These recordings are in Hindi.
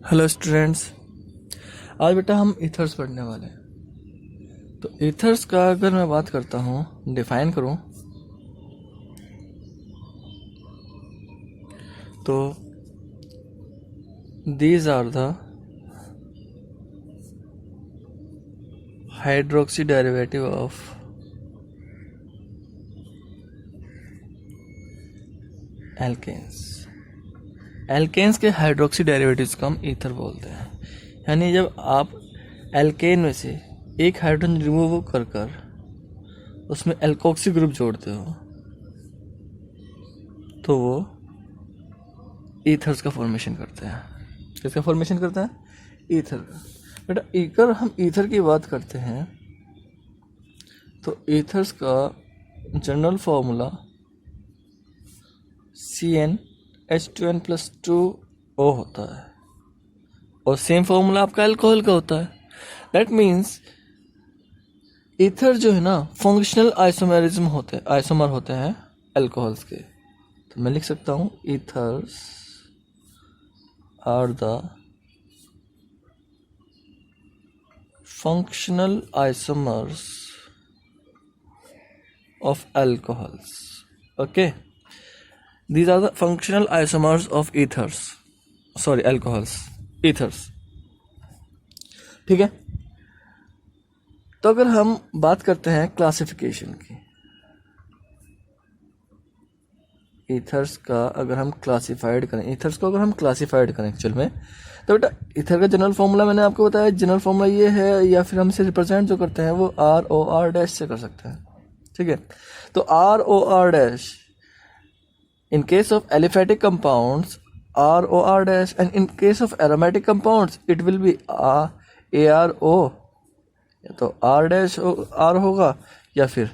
Hello students. आज बेटा हम ईथर्स पढ़ने वाले हैं। तो ईथर्स का अगर मैं बात करता हूँ, डिफाइन करूँ तो these are the hydroxy derivative of alkanes. Alkanes के हाइड्रोक्सी डेरिवेटिव्स को हम ईथर बोलते हैं। यानी जब आप एल्केन में से एक हाइड्रोजन रिमूव कर कर उसमें एल्कोक्सी ग्रुप जोड़ते हो तो वो ईथर्स का फॉर्मेशन करते हैं। किसका फॉर्मेशन करता है? ईथर का। बेटा ईथर, हम ईथर की बात करते हैं तो ईथर्स का जनरल फॉर्मूला CnH2n+2O होता है और सेम फॉर्मूला आपका अल्कोहल का होता है। दैट मीन्स ईथर जो है ना, फंक्शनल आइसोमेरिज्म होते हैं, आइसोमर होते हैं अल्कोहल्स के। तो मैं लिख सकता हूँ ethers are the functional isomers of alcohols. Okay, these are the functional isomers of ethers, sorry alcohols, ethers. ठीक है। तो अगर हम बात करते हैं क्लासिफिकेशन की, ईथर्स का अगर हम क्लासिफाइड करें, ईथर्स को अगर हम क्लासिफाइड करें एक्चुअल में, तो बेटा ईथर का जनरल फॉर्मूला मैंने आपको बताया। जनरल फॉर्मूला ये है, या फिर हम इसे रिप्रेजेंट जो करते हैं वो ROR- से कर सकते हैं। ठीक है। तो ROR- in case of aliphatic compounds ROR- and in case of aromatic compounds it will be ARO। या तो R- होगा या फिर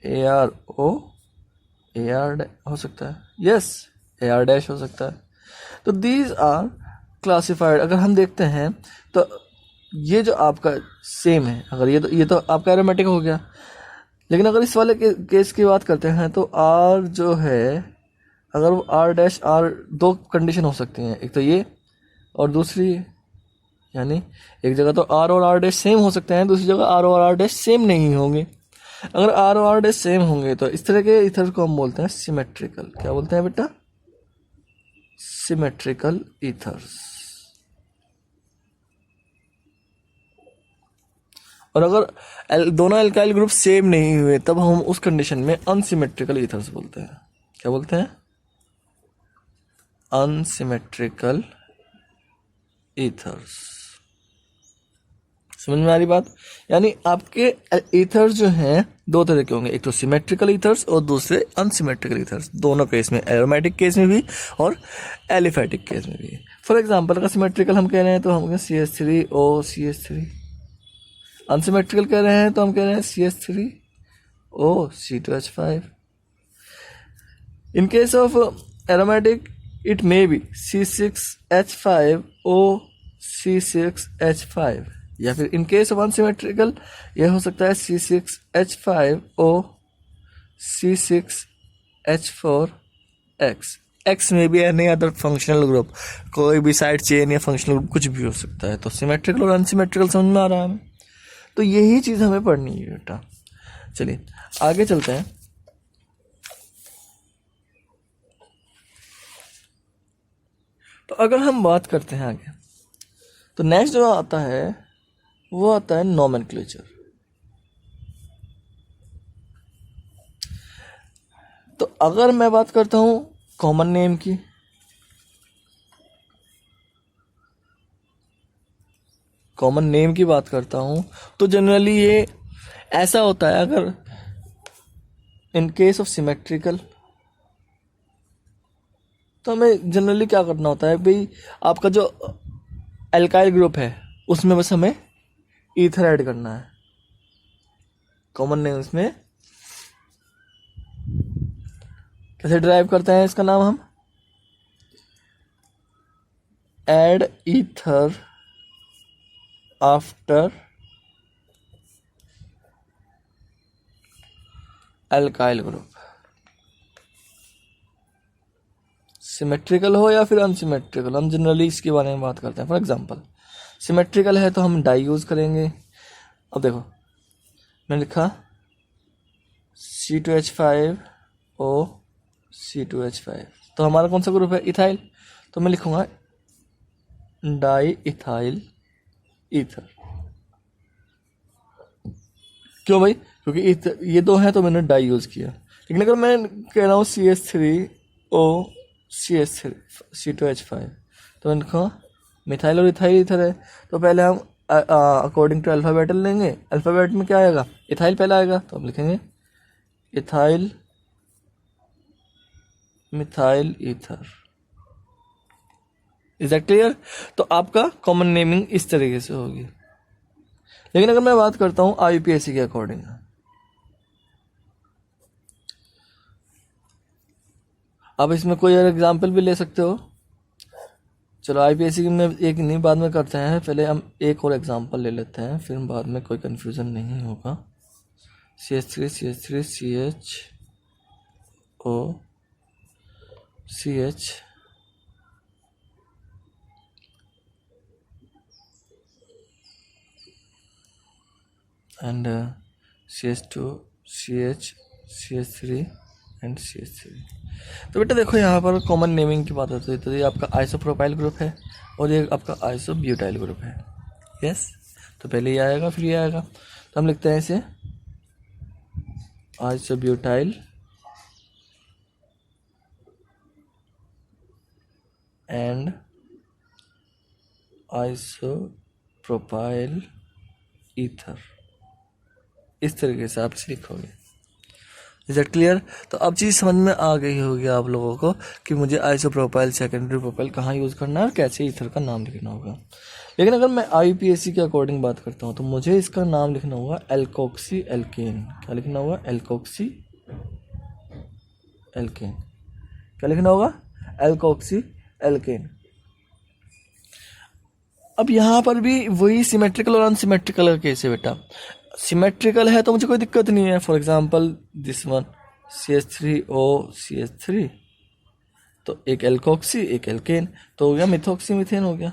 ARO AR हो सकता है, यस AR- हो सकता है। तो दीज आर क्लासिफाइड। अगर हम देखते हैं तो ये जो आपका सेम है, अगर ये तो आपका एरोमेटिक हो गया, लेकिन अगर इस वाले केस की बात करते हैं तो R जो है, अगर वो R- दो कंडीशन हो सकती हैं, एक तो ये और दूसरी, यानी एक जगह तो R और R- सेम हो सकते हैं, दूसरी जगह R और R- सेम नहीं होंगे। अगर R और R- सेम होंगे तो इस तरह के ईथर को हम बोलते हैं सिमेट्रिकल। क्या बोलते हैं बेटा? Symmetrical ethers. और अगर दोनों एल्काइल ग्रुप सेम नहीं हुए तब हम उस कंडीशन में अनसिमेट्रिकल ईथर्स बोलते हैं। क्या बोलते हैं? Unsymmetrical ethers. समझ में आ रही बात? यानी आपके ईथर्स जो हैं दो तरह के होंगे, एक तो सिमेट्रिकल ईथर्स और दूसरे अनसिमेट्रिकल ईथर्स। दोनों केस में, एरोमेटिक केस में भी और एलिफेटिक केस में भी। फॉर एग्जांपल अगर सिमेट्रिकल हम कह रहे हैं तो हम CH3O CH3। अनसिमेट्रिकल कह रहे हैं तो हम कह रहे हैं CH3O C2H5। In case of aromatic it may be C6H5O C6H5, या फिर इन केस ऑफ अनसिमेट्रिकल यह हो सकता है C6H5O C6H4X। एक्स में भी एनी अदर फंक्शनल ग्रुप, कोई भी साइड चेन या फंक्शनल ग्रुप कुछ भी हो सकता है। तो सिमेट्रिकल और अनसिमेट्रिकल समझ में आ रहा है हमें? तो यही चीज़ हमें पढ़नी है बेटा। चलिए आगे चलते हैं। तो अगर हम बात करते हैं आगे, तो नेक्स्ट जो आता है वो आता है नोमेनक्लेचर। तो अगर मैं बात करता हूँ कॉमन नेम की, बात करता हूँ तो जनरली ये ऐसा होता है, अगर इन केस ऑफ सिमेट्रिकल तो हमें जनरली क्या करना होता है भाई, आपका जो एल्काइल ग्रुप है उसमें बस हमें ईथर ऐड करना है। कॉमन नेम्स में कैसे ड्राइव करते हैं इसका नाम हम? Add ether after alkyl group, symmetrical हो या फिर अनसिमेट्रिकल, हम जनरली इसके बारे में बात करते हैं। फॉर एग्जांपल सिमेट्रिकल है तो हम डाई यूज़ करेंगे। अब देखो मैंने लिखा C2H5O C2H5, तो हमारा कौन सा ग्रुप है, इथाइल, तो मैं लिखूंगा डाई इथाइल ईथर। क्यों भाई, क्योंकि ये दो हैं तो मैंने डाई यूज़ किया। लेकिन अगर मैं कह रहा हूँ CH3O CH3 C2H5, तो मैंने लिखा मिथाइल और इथाइल ईथर है। तो पहले हम अकॉर्डिंग टू अल्फ़ाबेट लेंगे। अल्फ़ाबेट में क्या आएगा, इथाइल पहले आएगा, तो हम लिखेंगे ethyl methyl ether. Is that clear. तो आपका कॉमन नेमिंग इस तरीके से होगी। लेकिन अगर मैं बात करता हूं IUPAC के अकॉर्डिंग, आप इसमें कोई और एग्जाम्पल भी ले सकते हो। चलो IUPAC में एक नहीं, बाद में करते हैं, पहले हम एक और एग्जाम्पल ले लेते हैं, फिर बाद में कोई कंफ्यूजन नहीं होगा। CH3 CH3 CHO CH and CH2 CH CH3 and CH3। तो बेटा देखो यहाँ पर कॉमन नेमिंग की बात होती है, तो ये आपका आइसोप्रोपाइल ग्रुप है और ये आपका आइसोब्यूटाइल ग्रुप है। यस, तो पहले ये आएगा फिर ये आएगा, तो हम लिखते हैं इसे आइसोब्यूटाइल एंड आइसोप्रोपाइल ईथर। इस तरीके से आप इसे लिखोगे। Is that clear. तो अब चीज़ समझ में आ गई होगी आप लोगों को कि मुझे आइसोप्रोपाइल सेकेंडरी प्रोपाइल कहाँ यूज़ करना है और कैसे ईथर का नाम लिखना होगा। लेकिन अगर मैं IUPAC के अकॉर्डिंग बात करता हूँ तो मुझे इसका नाम लिखना होगा एल्कोक्सी एल्केन। क्या लिखना होगा, एल्कोक्सी एल्केन। क्या लिखना होगा, एल्कोक्सी एल्केन। अब यहाँ पर भी वही सिमेट्रिकल और अनसिमेट्रिकल का केस है बेटा। सिमेट्रिकल है तो मुझे कोई दिक्कत नहीं है। For example this one CH3O CH3, तो एक एल्कोक्सी एक एल्केन, तो हो गया मिथोक्सी मीथेन हो गया।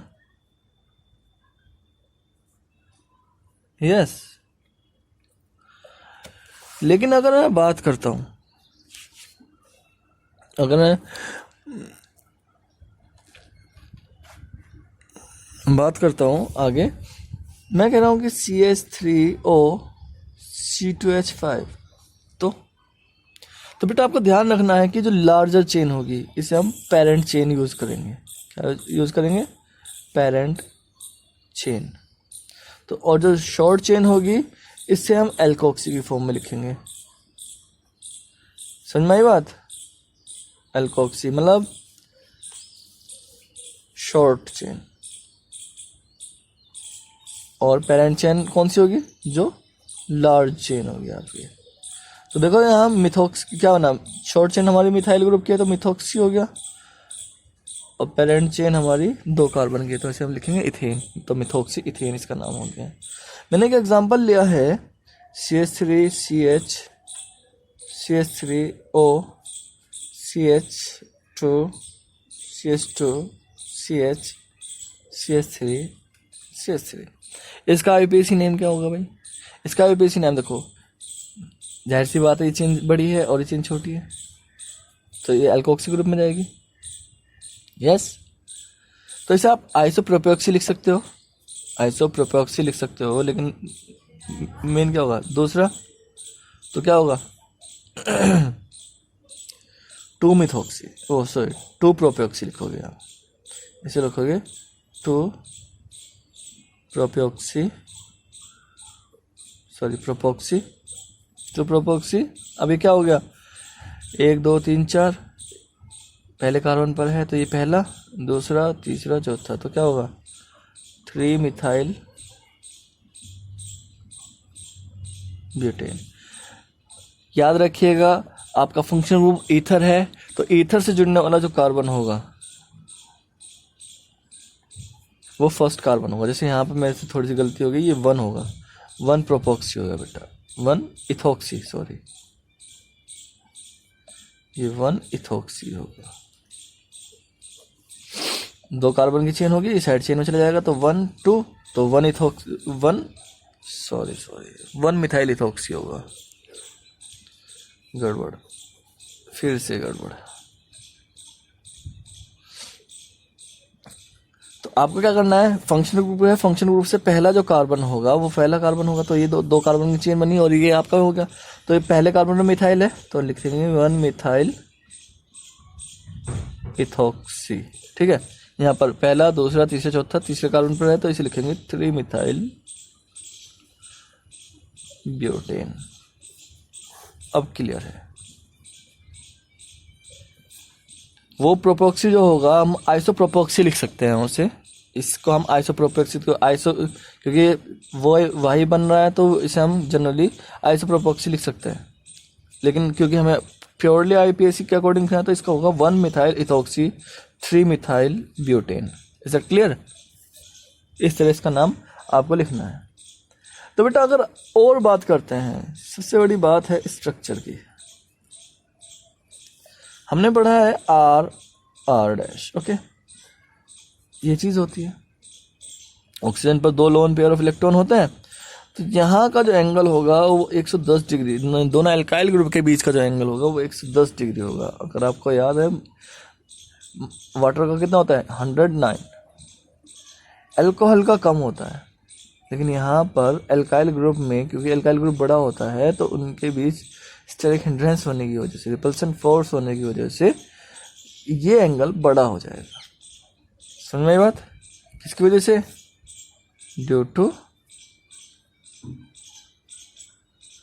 यस। लेकिन अगर मैं बात करता हूं, अगर मैं बात करता हूं आगे, मैं कह रहा हूं कि CH3O C2H5, तो बेटा आपको ध्यान रखना है कि जो लार्जर चेन होगी इसे हम पेरेंट चेन यूज करेंगे। क्या यूज करेंगे, पेरेंट चेन। तो और जो शॉर्ट चेन होगी इससे हम एल्कोक्सी की फॉर्म में लिखेंगे। समझ में आई बात, एल्कोक्सी मतलब शॉर्ट चेन, और पेरेंट चेन कौन सी होगी, जो लार्ज चेन होगी आपकी। तो देखो यहाँ मिथोक्स क्या होना, शॉर्ट चेन हमारी मिथाइल ग्रुप की है तो मिथोक्सी हो गया, और पेरेंट चेन हमारी 2 कार्बन की है तो इसे हम लिखेंगे इथेन, तो मिथोक्सी इथेन इसका नाम हो गया। मैंने एक एग्जांपल लिया है CH3 CH CH3O CH2 CH2 CH CH3 CH3। इसका IUPAC नेम क्या होगा भाई, इसका IUPAC नेम देखो, जाहिर सी बात है ये चेन बड़ी है और ये चेन छोटी है, तो ये एल्कोक्सी ग्रुप में जाएगी। यस। तो इसे आप आइसोप्रोपॉक्सी लिख सकते हो, आइसोप्रोपॉक्सी लिख सकते हो, लेकिन मेन क्या होगा दूसरा, तो क्या होगा 2 मिथोक्सी, ओ सॉरी 2 प्रोपॉक्सी लिखोगे आप, इसे लिखोगे 2 प्रोपॉक्सी, सॉरी प्रोपॉक्सी, 2 प्रोपॉक्सी। अभी क्या हो गया, 1 2 3 4, पहले कार्बन पर है तो ये पहला, दूसरा, तीसरा, चौथा, तो क्या होगा 3 मिथाइल ब्यूटेन। याद रखिएगा आपका फंक्शन ग्रुप ईथर है, तो ईथर से जुड़ने वाला जो कार्बन होगा वो फर्स्ट कार्बन होगा। जैसे यहाँ पे मेरे से थोड़ी सी गलती हो गई, ये 1 होगा, 1 प्रोपॉक्सी होगा बेटा, 1 इथोक्सी, सॉरी ये 1 इथोक्सी होगा। दो कार्बन की चेन होगी, इस साइड चेन में चला जाएगा तो 1 2, तो 1 मिथाइल इथोक्सी होगा। गड़बड़, फिर से गड़बड़। तो आपको क्या करना है, फंक्शनल ग्रुप है, फंक्शनल ग्रुप से पहला जो कार्बन होगा वो पहला कार्बन होगा, तो ये दो कार्बन की चेन बनी और ये आपका हो गया। तो ये पहले कार्बन में मिथाइल है तो लिख देंगे 1 मिथाइल इथोक्सी। ठीक है, यहाँ पर पहला, दूसरा, तीसरा, चौथा, तीसरे कार्बन पर है तो इसे लिखेंगे 3 मिथाइल ब्यूटेन। अब क्लियर है। वो प्रोपोक्सी जो होगा हम आइसोप्रोपोक्सी लिख सकते हैं उसे, इसको हम आइसोप्रोपोक्सी को क्योंकि वो वही बन रहा है तो इसे हम जनरली आइसोप्रोपोक्सी लिख सकते हैं, लेकिन क्योंकि हमें प्योरली आईपीएसी के अकॉर्डिंग लिखना है तो इसका होगा 1 methyl ethoxy 3 methyl butane. Is that clear? इस तरह इसका नाम आपको लिखना है। तो बेटा अगर और बात करते हैं, सबसे बड़ी बात है स्ट्रक्चर की। हमने पढ़ा है R डैश, ओके, ये चीज होती है। ऑक्सीजन पर 2 लोन पेयर ऑफ इलेक्ट्रॉन होते हैं, तो यहाँ का जो एंगल होगा वो 110 डिग्री, दोनों एल्काइल ग्रुप के बीच का जो एंगल होगा वो 110 डिग्री होगा। अगर आपको याद है वाटर का कितना होता है 109, अल्कोहल का कम होता है, लेकिन यहाँ पर एल्काइल ग्रुप में क्योंकि एल्काइल ग्रुप बड़ा होता है तो उनके बीच स्टेरिक हिंड्रेंस होने की वजह से, रिपल्सन फोर्स होने की वजह से ये एंगल बड़ा हो जाएगा। समझ में आई बात? किसकी वजह से? Due to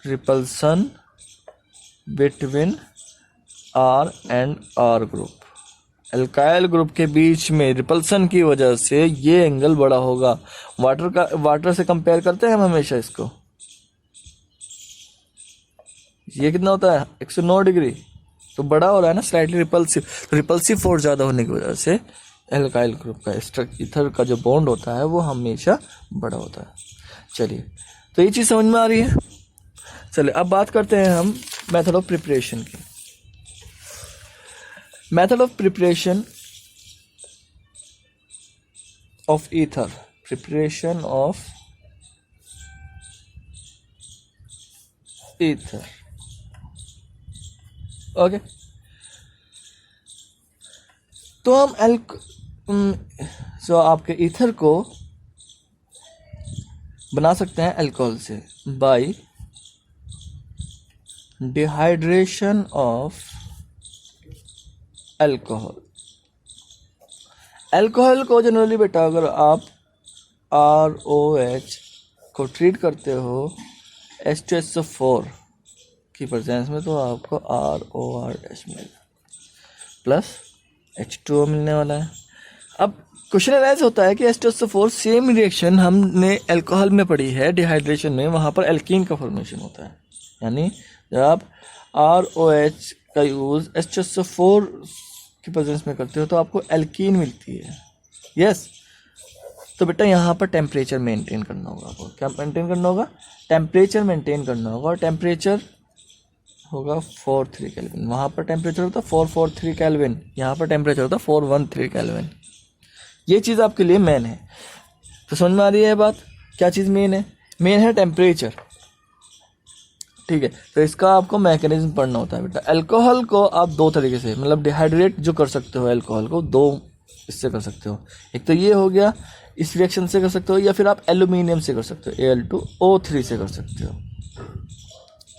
repulsion between R and R group. Alkyl group के बीच में रिपल्सन की वजह से ये एंगल बड़ा होगा। वाटर से कंपेयर करते हैं हम हमेशा इसको, ये कितना होता है 109 डिग्री, तो बड़ा हो रहा है ना स्लाइटली रिपल्सिव फोर्स ज्यादा होने की वजह से एल्काइल ग्रुप का ईथर का जो बॉन्ड होता है वो हमेशा बड़ा होता है। चलिए, तो ये चीज समझ में आ रही है। चलिए अब बात करते हैं हम मेथड ऑफ प्रिपरेशन की। Method of preparation of ether, preparation of ether, okay. तो हम जो आपके ईथर को बना सकते हैं अल्कोहल से bye dehydration of alcohol. Alcohol को जनरली बेटा अगर आप ROH को ट्रीट करते हो H2SO4 की प्रेजेंस में तो आपको ROR डैश मिलेगा प्लस H2O मिलने वाला है। अब क्वेश्चन ऐसा होता है कि H2SO4 सेम रिएक्शन हमने अल्कोहल में पढ़ी है डिहाइड्रेशन में, वहाँ पर एल्कीन का फॉर्मेशन होता है। यानी जब आप ROH का यूज़ H2SO4 की प्रेजेंस में करते हो तो आपको एल्कीन मिलती है। यस, तो बेटा यहाँ पर टेम्परेचर मेंटेन करना होगा आपको। क्या मेंटेन करना होगा? टेम्परेचर मेंटेन करना होगा, और टेम्परेचर होगा 43 केल्विन। वहाँ पर टेम्परेचर होता है 443 केल्विन, यहाँ पर टेम्परेचर होता है 413 केल्विन। ये चीज़ आपके लिए मेन है। तो समझ में आ रही है बात? क्या चीज़ मेन है? मेन है टेम्परेचर। ठीक है, तो इसका आपको मैकेनिज्म पढ़ना होता है बेटा। अल्कोहल को आप दो तरीके से, मतलब डिहाइड्रेट जो कर सकते हो अल्कोहल को, दो इससे कर सकते हो। एक तो ये हो गया, इस रिएक्शन से कर सकते हो, या फिर आप एल्यूमिनियम से कर सकते हो, Al2O3 से कर सकते हो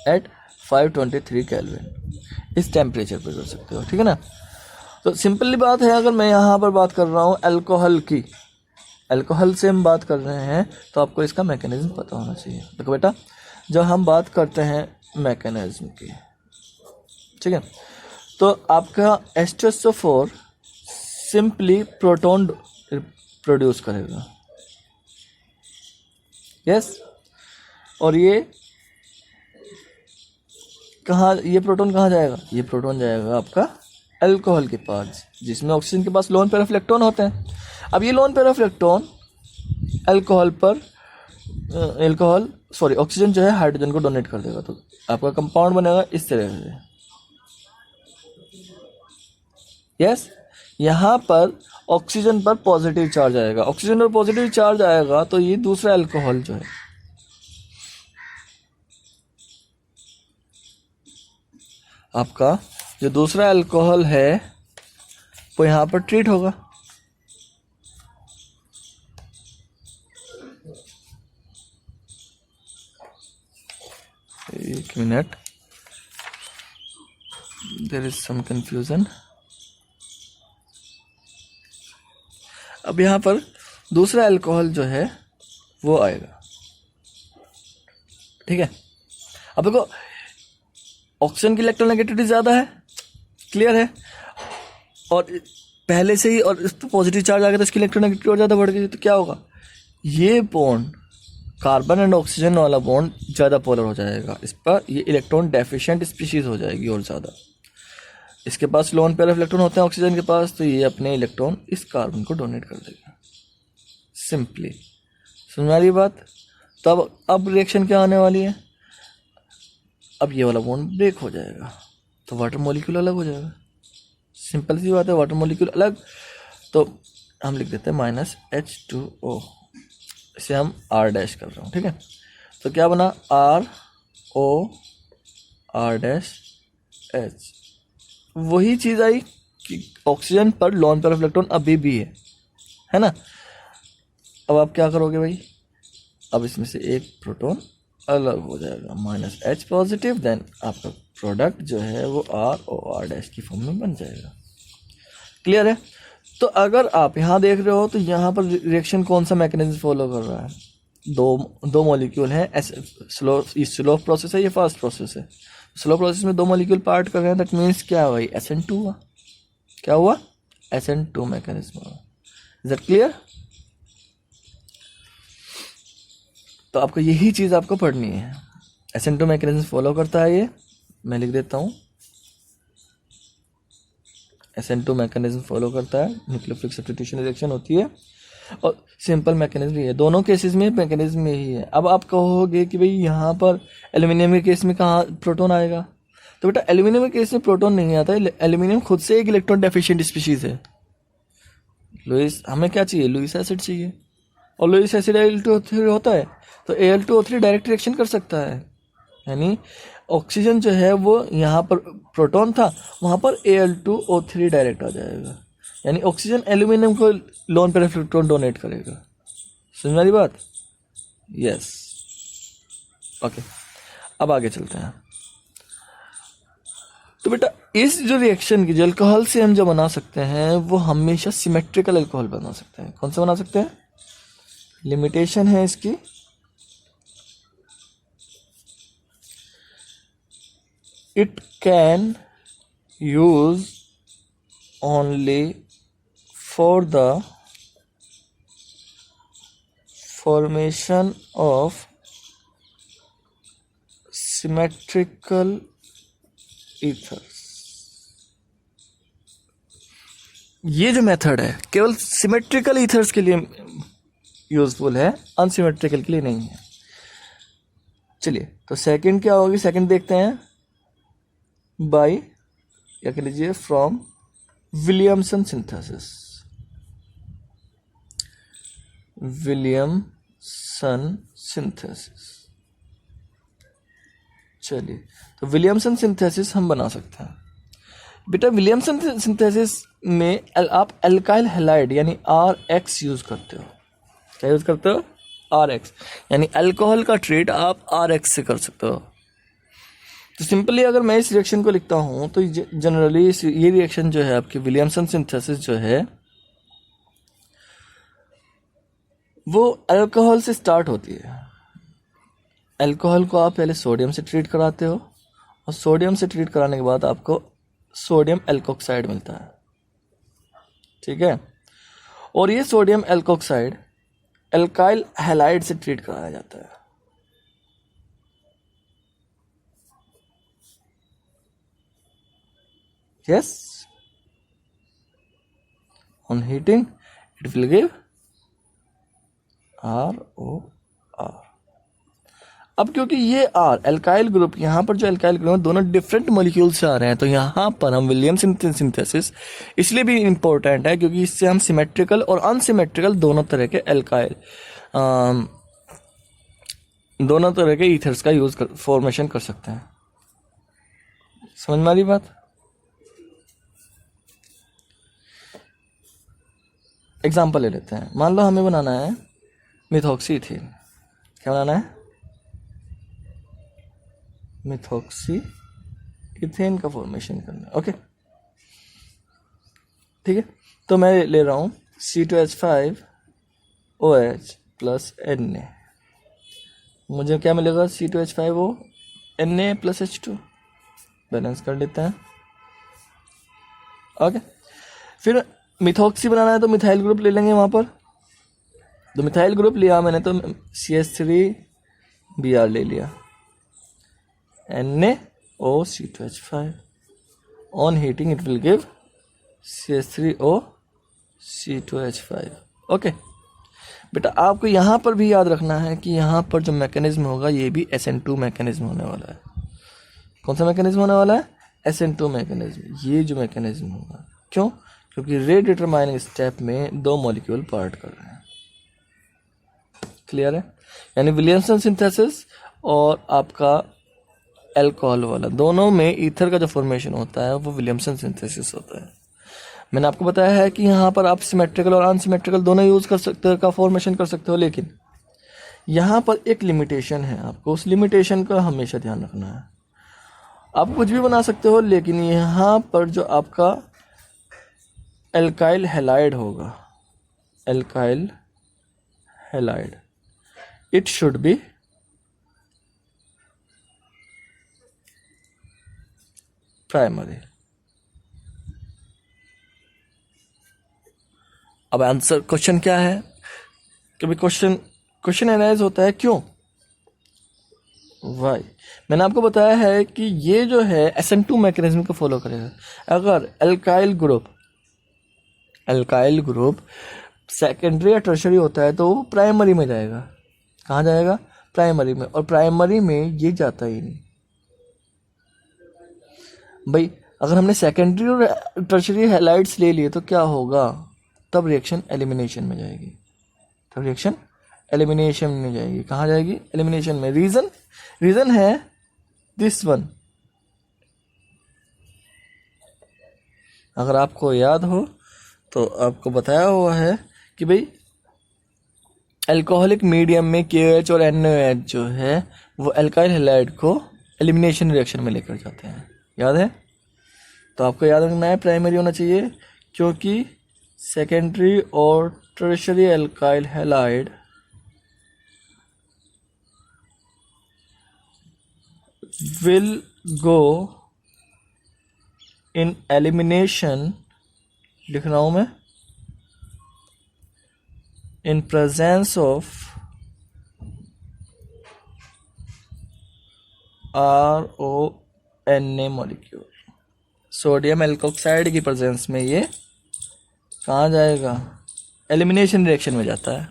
एट 523 केल्विन। इस टेम्परेचर पर कर सकते हो। ठीक है ना? तो सिंपली बात है, अगर मैं यहाँ पर बात कर रहा हूँ अल्कोहल की, अल्कोहल से हम बात कर रहे हैं तो आपको इसका मैकेनिज्म पता होना चाहिए। देखो बेटा, जब हम बात करते हैं मैकेनिज्म की, ठीक है, तो आपका H2SO4 सिंपली प्रोटॉन प्रोड्यूस करेगा। यस, और ये प्रोटॉन कहाँ जाएगा? ये प्रोटॉन जाएगा आपका अल्कोहल के पास, जिसमें ऑक्सीजन के पास लोन पेयर ऑफ इलेक्ट्रॉन होते हैं। अब ये lone pair of electron oxygen जो है हाइड्रोजन को डोनेट कर देगा, तो आपका कंपाउंड बनेगा इस तरह से। यस, यहाँ पर ऑक्सीजन पर पॉजिटिव चार्ज आएगा। ऑक्सीजन पर पॉजिटिव चार्ज आएगा तो ये दूसरा अल्कोहल जो है आपका, जो दूसरा अल्कोहल है वो यहाँ पर ट्रीट होगा। एक minute, there is some confusion. अब यहाँ पर दूसरा अल्कोहल जो है वो आएगा, ठीक है। अब देखो ऑक्सीजन की इलेक्ट्रोनेगेटिविटी ज़्यादा है, क्लियर है, और पहले से ही और इस पर पॉजिटिव चार्ज आ गया तो इसकी इलेक्ट्रोनेगेटिविटी और ज़्यादा बढ़ गई, तो क्या होगा, ये बॉन्ड कार्बन एंड ऑक्सीजन वाला बॉन्ड ज़्यादा पोलर हो जाएगा, इस पर ये इलेक्ट्रॉन डेफिशिएंट स्पीशीज हो जाएगी और ज़्यादा। इसके पास लोन पेयर ऑफ इलेक्ट्रॉन होते हैं ऑक्सीजन के पास, तो ये अपने इलेक्ट्रॉन इस कार्बन को डोनेट कर देगा। सिंपली समझ आ रही बात। तो अब रिएक्शन क्या आने वाली है, अब ये वाला बॉन्ड ब्रेक हो जाएगा तो वाटर मॉलिक्यूल अलग हो जाएगा। सिंपल सी बात है, वाटर मॉलिक्यूल अलग, तो हम लिख देते हैं -H2O, इसे हम R डैश कर रहा हूँ, ठीक है। तो क्या बना, RO R डैश H। वही चीज़ आई कि ऑक्सीजन पर लोन पेयर ऑफ इलेक्ट्रॉन अभी भी है ना। अब आप क्या करोगे भाई, अब इसमें से एक प्रोटॉन अलग हो जाएगा, -H पॉजिटिव, देन आपका प्रोडक्ट जो है वो RO R डैश की फॉर्म में बन जाएगा। क्लियर है। तो अगर आप यहाँ देख रहे हो तो यहाँ पर रिएक्शन कौन सा मैकेनिज्म फॉलो कर रहा है, दो मॉलिक्यूल हैं, स्लो प्रोसेस है, ये फास्ट प्रोसेस है। स्लो प्रोसेस में दो मॉलिक्यूल पार्ट कर रहे हैं, दैट मीन्स क्या हुआ, SN2 हुआ। क्या हुआ, SN2 मैकेनिज्म हुआ। Is that clear. तो आपको यही चीज़ आपको पढ़नी है, SN2 मैकेनिज्म फॉलो करता है ये, मैं लिख देता हूँ, SN2 मैकेनिज्म फॉलो करता है, न्यूक्लियोफिलिक सब्स्टिट्यूशन रिएक्शन होती है और सिंपल मैकेनिज्म ही है, दोनों केसेस में मैकेनिज्म में ही है। अब आप कहोगे कि भाई यहाँ पर एल्यूमिनियम के केस में कहाँ प्रोटॉन आएगा, तो बेटा एल्यूमिनियम के केस में प्रोटॉन नहीं आता है, एल्यूमिनियम खुद से एक इलेक्ट्रॉन डेफिशिएंट स्पीशीज है। लुईस, हमें क्या चाहिए, लुईस एसिड चाहिए, और लुईस एसिड Al2O3 होता है, तो Al2O3 डायरेक्ट रिएक्शन कर सकता है, यानी ऑक्सीजन जो है वो यहाँ पर प्रोटॉन था, वहाँ पर Al2O3 डायरेक्ट आ जाएगा, यानी ऑक्सीजन एल्यूमिनियम को lone pair of electron donate करेगा। समझ में आ रही बात, यस, ओके। अब आगे चलते हैं। तो बेटा इस जो रिएक्शन की जो अल्कोहल से हम जो बना सकते हैं वो हमेशा सिमेट्रिकल अल्कोहल बना सकते हैं। कौन सा बना सकते हैं, लिमिटेशन है इसकी, it can use only for the formation of symmetrical ethers। ये जो मेथड है केवल सिमेट्रिकल ईथर्स के लिए यूजफुल है, अनसिमेट्रिकल के लिए नहीं है। चलिए तो सेकंड क्या होगी, सेकंड देखते हैं, बाय क्या कह लीजिए, from Williamson synthesis. Williamson synthesis, चलिए तो विलियमसन सिंथेसिस हम बना सकते हैं। बेटा विलियमसन सिंथेसिस में आप अल्काइल हैलाइड यानी RX यूज करते हो। क्या यूज करते हो, RX, यानी अल्कोहल का ट्रीट आप RX से कर सकते हो। तो सिंपली अगर मैं इस रिएक्शन को लिखता हूं तो जनरली ये रिएक्शन जो है आपकी विलियमसन सिंथेसिस जो है वो अल्कोहल से स्टार्ट होती है। अल्कोहल को आप पहले सोडियम से ट्रीट कराते हो और सोडियम से ट्रीट कराने के बाद आपको सोडियम एल्कोक्साइड मिलता है, ठीक है। और ये सोडियम एल्कोक्साइड अल्काइल हैलाइड से ट्रीट कराया जाता है। Yes, on heating it will give ROR। अब क्योंकि ये आर एल्काइल ग्रुप, यहाँ पर जो एल्काइल ग्रुप है दोनों डिफरेंट मॉलिक्यूल से आ रहे हैं, तो यहाँ पर हम विलियमसन सिंथेसिस इसलिए भी इम्पोर्टेंट है क्योंकि इससे हम सिमेट्रिकल और अनसिमेट्रिकल दोनों तरह के एल्काइल दोनों तरह के ईथर्स का यूज फॉर्मेशन कर सकते हैं। समझ में आ रही बात? एग्जाम्पल ले लेते हैं। मान लो हमें बनाना है मिथॉक्सी इथेन। क्या बनाना है? मिथॉक्सी इथेन का फॉर्मेशन करना है। ओके ठीक है, तो मैं ले रहा हूँ C2H5OH प्लस Na। मुझे क्या मिलेगा? C2H5O Na plus H2। Balance कर लेते हैं। ओके, फिर मिथॉक्सी बनाना है तो मिथाइल ग्रुप ले लेंगे वहाँ पर। तो मिथाइल ग्रुप लिया मैंने तो CH3Br ले लिया, NaOC2H5। On heating it will give CH3OC2H5। Okay बेटा, आपको यहाँ पर भी याद रखना है कि यहाँ पर जो मैकेनिज्म होगा ये भी SN2 मैकेनिज्म होने वाला है। कौन सा मैकेनिज्म होने वाला है? SN2 mechanism. ये जो मैकेनिज्म होगा, क्यों? क्योंकि रेट डिटरमाइनिंग स्टेप में दो मॉलिक्यूल पार्ट कर रहे हैं। क्लियर है? यानी विलियमसन सिंथेसिस और आपका अल्कोहल वाला, दोनों में ईथर का जो फॉर्मेशन होता है वो विलियमसन सिंथेसिस होता है। मैंने आपको बताया है कि यहाँ पर आप सिमेट्रिकल और अनसिमेट्रिकल दोनों यूज कर सकते हो, का फॉर्मेशन कर सकते हो, लेकिन यहाँ पर एक लिमिटेशन है। आपको उस लिमिटेशन का हमेशा ध्यान रखना है। आप कुछ भी बना सकते हो, लेकिन यहाँ पर जो आपका एल्काइल हैलाइड होगा, alkyl halide, it should be primary. अब आंसर क्वेश्चन क्या है? कभी क्वेश्चन एनालाइज होता है, क्यों, वाई। मैंने आपको बताया है कि ये जो है SN2 मैकेनिज्म को फॉलो करेगा। अगर एल्काइल ग्रुप सेकेंडरी या टर्शरी होता है तो वो प्राइमरी में जाएगा। कहाँ जाएगा? प्राइमरी में। और प्राइमरी में ये जाता ही नहीं भाई। अगर हमने सेकेंडरी और टर्शरी हैलाइड्स ले लिए तो क्या होगा? तब रिएक्शन एलिमिनेशन में जाएगी। तब रिएक्शन एलिमिनेशन में जाएगी। कहाँ जाएगी? एलिमिनेशन में। रीजन है दिस वन। अगर आपको याद हो तो आपको बताया हुआ है कि भाई अल्कोहलिक मीडियम में KOH और NaOH जो है वो अल्काइल हैलाइड को एलिमिनेशन रिएक्शन में लेकर जाते हैं। याद है? तो आपको याद रखना है प्राइमरी होना चाहिए, क्योंकि सेकेंडरी और tertiary alkyl halide will go in elimination, लिख रहा हूं मैं, in presence of RONA molecule। Sodium alkoxide की प्रेजेंस में ये कहाँ जाएगा? एलिमिनेशन रिएक्शन में जाता है।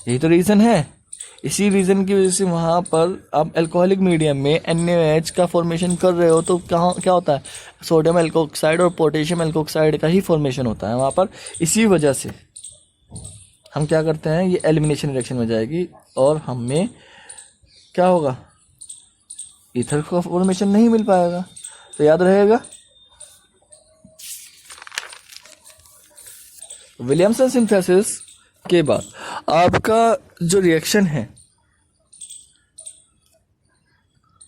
यही तो रीज़न है। इसी रीज़न की वजह से वहाँ पर आप अल्कोहलिक मीडियम में NaOH का फॉर्मेशन कर रहे हो तो क्या होता है? सोडियम एल्कोक्साइड और पोटेशियम एल्कोक्साइड का ही फॉर्मेशन होता है वहाँ पर। इसी वजह से हम क्या करते हैं, ये एलिमिनेशन रिएक्शन में जाएगी और हमें क्या होगा? ईथर का फॉर्मेशन नहीं मिल पाएगा। तो याद रहेगा, विलियमसन सिंथेसिस के बाद आपका जो रिएक्शन है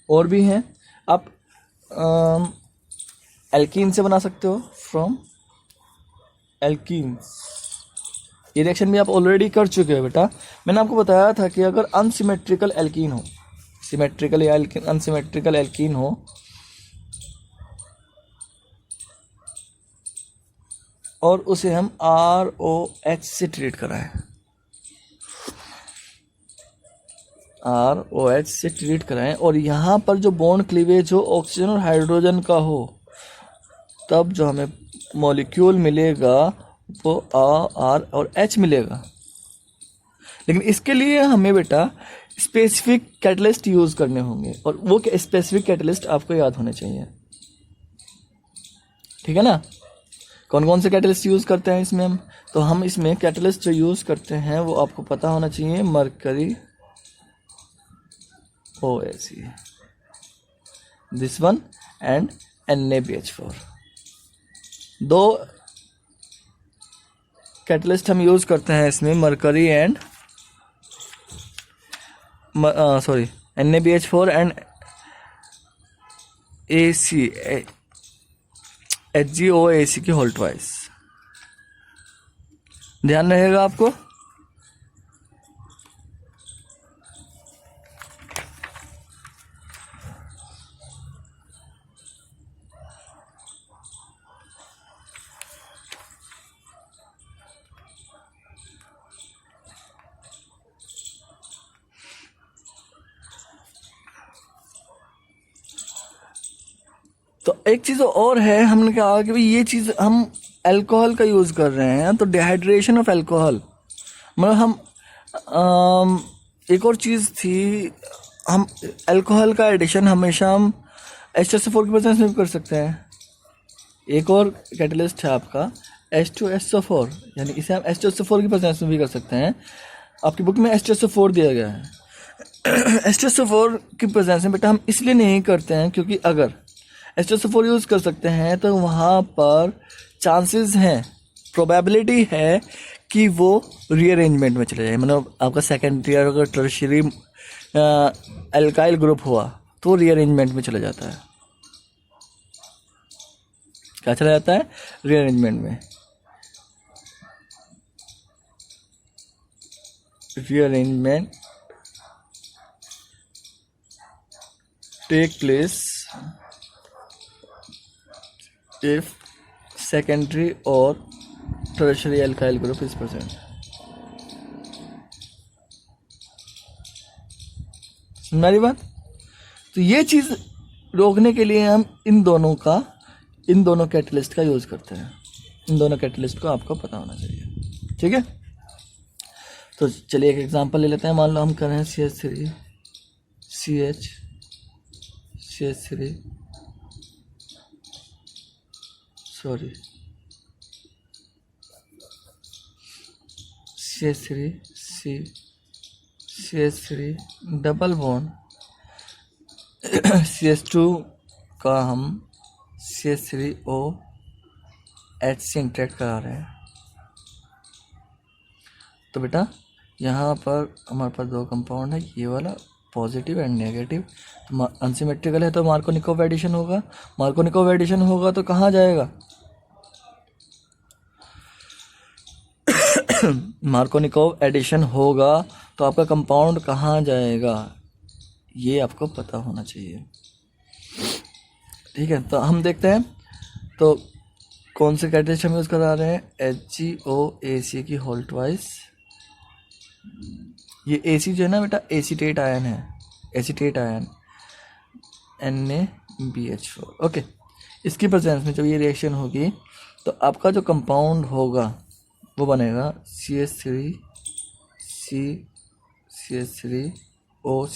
और भी हैं। आप एल्कीन से बना सकते हो, फ्रॉम एल्कीन्स। ये रिएक्शन भी आप ऑलरेडी कर चुके हो बेटा। मैंने आपको बताया था कि अगर अनसिमेट्रिकल एल्कीन हो, सिमेट्रिकल या अनसिमेट्रिकल एल्कीन हो, और उसे हम ROH से ट्रीट कराएं, ROH से ट्रीट कराएं, और यहाँ पर जो बॉन्ड क्लीवेज हो ऑक्सीजन और हाइड्रोजन का हो, तब जो हमें मॉलिक्यूल मिलेगा वो R और H मिलेगा। लेकिन इसके लिए हमें बेटा स्पेसिफिक कैटलिस्ट यूज़ करने होंगे, और वो स्पेसिफिक कैटलिस्ट आपको याद होने चाहिए। ठीक है ना। कौन कौन से कैटलिस्ट यूज़ करते हैं इसमें हम, तो हम इसमें कैटलिस्ट जो यूज़ करते हैं वो आपको पता होना चाहिए। Mercury OAC, this one, and NaBH4। दो कैटलिस्ट हम यूज़ करते हैं इसमें, mercury and NaBH4 and HgOAC की होल ट्वाइस। ध्यान रहेगा आपको। तो एक चीज़ और है, हमने कहा कि भाई ये चीज़ हम अल्कोहल का यूज़ कर रहे हैं, तो डिहाइड्रेशन ऑफ अल्कोहल, मतलब हम एक और चीज़ थी, हम अल्कोहल का एडिशन हमेशा हम H2SO4 की प्रेजेंस में भी कर सकते हैं। एक और कैटलिस्ट है आपका H2SO4, यानी इसे हम H2SO4 की प्रेजेंस में भी कर सकते हैं। आपकी बुक में H2SO4 दिया गया है। H2SO4 की प्रेजेंस में बेटा हम इसलिए नहीं करते हैं क्योंकि अगर H2SO4 यूज़ कर सकते हैं तो वहाँ पर चांसेस हैं, प्रोबेबिलिटी है कि वो रीअरेंजमेंट में चले जाए। मतलब आपका सेकेंडरी और अगर टर्शियरी अल्काइल ग्रुप हुआ तो रीअरेंजमेंट में चला जाता है। क्या चला जाता है? रीअरेंजमेंट में। Rearrangement take place if secondary or tertiary alkyl group is present। मेरी बात, तो ये चीज़ रोकने के लिए हम इन दोनों कैटलिस्ट का यूज़ करते हैं। इन दोनों कैटलिस्ट को आपको पता होना चाहिए। ठीक है, तो चलिए एक एग्जांपल ले लेते हैं। मान लो हम कर रहे हैं CH3 CH3 double bond CH2 का हम CH3OH से इंटरेक्ट करा रहे हैं। तो बेटा यहाँ पर हमारे पास दो कंपाउंड है, ये वाला पॉजिटिव एंड नेगेटिव। तो अनसिमेट्रिकल है तो मार्कोनिकोव एडिशन होगा। मार्कोनिकोव एडिशन होगा तो कहाँ जाएगा? मार्कोनिकोव एडिशन होगा तो आपका कंपाउंड कहाँ जाएगा, ये आपको पता होना चाहिए। ठीक है, तो हम देखते हैं तो कौन से कैटलिस्ट हम यूज़ करा रहे हैं। HgOAC की होल ट्वाइस। ये AC जो है ना बेटा एसीटेट आयन है, एसीटेट आयन NaBH4। ओके, इसकी प्रेजेंस में जब ये रिएक्शन होगी तो आपका जो कंपाउंड होगा वो बनेगा CH3O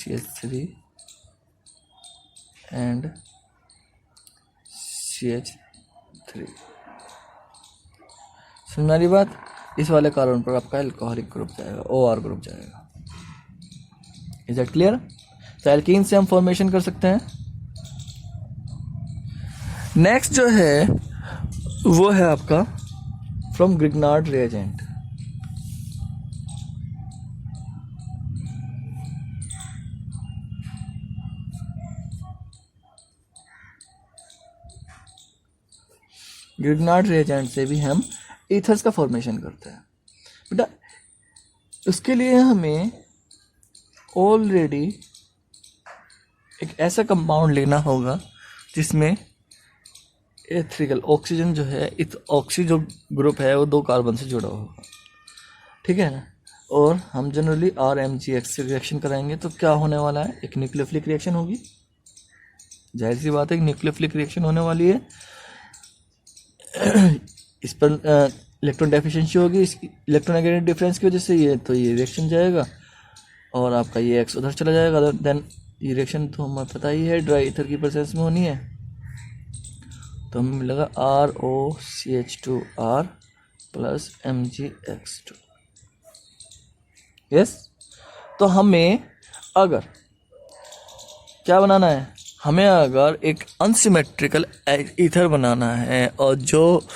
एंड CH3। समझ रही बात? इस वाले कार्बन पर आपका अल्कोहलिक ग्रुप जाएगा, OR ग्रुप जाएगा। Is that clear? तो एल्कीन से हम फॉर्मेशन कर सकते हैं। नेक्स्ट जो है वो है आपका from Grignard reagent. Grignard reagent से भी हम ईथर्स का फॉर्मेशन करते हैं। बेटा उसके लिए हमें ऑलरेडी एक ऐसा कंपाउंड लेना होगा जिसमें एथिकल ऑक्सीजन जो है, इस ऑक्सी जो ग्रुप है वो 2 कार्बन से जुड़ा होगा। ठीक है ना। और हम जनरली RMGX से रिएक्शन कराएंगे तो क्या होने वाला है? एक न्यूक्लियोफिलिक रिएक्शन होगी। जाहिर सी बात है एक न्यूक्लियोफिलिक रिएक्शन होने वाली है। इस पर इलेक्ट्रॉन डेफिशिएंसी होगी, इसकी इलेक्ट्रोनेगेटिव डिफरेंस की वजह से ये रिएक्शन जाएगा और आपका ये एक्स उधर चला जाएगा। देन ये रिएक्शन तो हमें पता ही है ड्राई ईथर की प्रेजेंस में होनी है, तो हमें मिलेगा ROCH2R प्लस MgX2। यस, तो हमें अगर क्या बनाना है, हमें अगर एक अनसिमेट्रिकल ईथर बनाना है और जो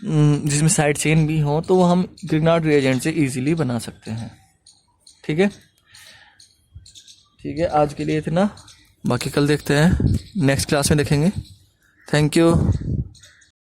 जिसमें साइड चेन भी हो, तो वो हम ग्रिग्नार्ड रिएजेंट से इजीली बना सकते हैं। ठीक है, ठीक है, आज के लिए इतना, बाकी कल देखते हैं, नेक्स्ट क्लास में देखेंगे। Thank you.